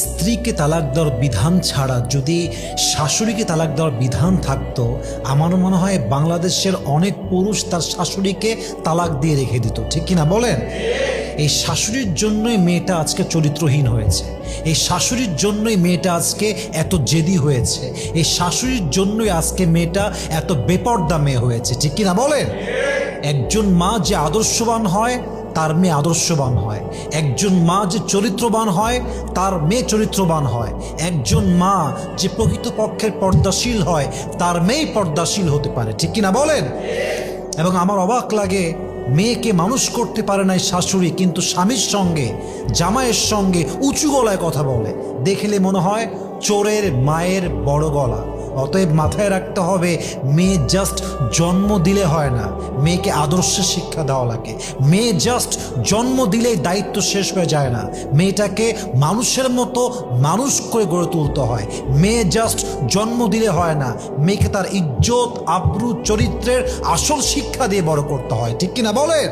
স্ত্রীকে তালাক দেওয়ার বিধান ছাড়া যদি শাশুড়িকে তালাক দেওয়ার বিধান থাকতো, আমার মনে হয় বাংলাদেশের অনেক পুরুষ তার শাশুড়িকে তালাক দিয়ে রেখে দিত। ঠিক কিনা বলেন? এই শাশুড়ির জন্যই মেয়েটা আজকে চরিত্রহীন হয়েছে, এই শাশুড়ির জন্যই মেয়েটা আজকে এত জেদি হয়েছে, এই শাশুড়ির জন্যই আজকে মেয়েটা এত বেপর্দা মেয়ে হয়েছে। ঠিক কিনা বলেন? একজন মা যে আদর্শবান হয় তার মেয়ে আদর্শবান হয়, একজন মা যে চরিত্রবান হয় তার মেয়ে চরিত্রবান হয়, একজন মা যে প্রকৃতপক্ষের পর্দাশীল হয় তার মেয়ে পর্দাশীল হতে পারে। ঠিক কিনা বলেন? এবং আমার অবাক লাগে, মেয়েকে মানুষ করতে পারে না শাশুড়ি, কিন্তু স্বামীর সঙ্গে জামাইয়ের সঙ্গে উঁচু গলায় কথা বলে, দেখলে মনে হয় চোরের মায়ের বড় গলা। অতএব মাথায় রাখতে হবে, মেয়ে জাস্ট জন্ম দিলে হয় না, মেয়েকে আদর্শের শিক্ষা দেওয়া লাগে। মেয়ে জাস্ট জন্ম দিলেই দায়িত্ব শেষ হয়ে যায় না, মেয়েটাকে মানুষের মতো মানুষ করে গড়ে তুলতে হয়। মেয়ে জাস্ট জন্ম দিলে হয় না, মেয়েকে তার ইজ্জত আবরু চরিত্রের আসল শিক্ষা দিয়ে বড় করতে হয়। ঠিক কিনা বলেন?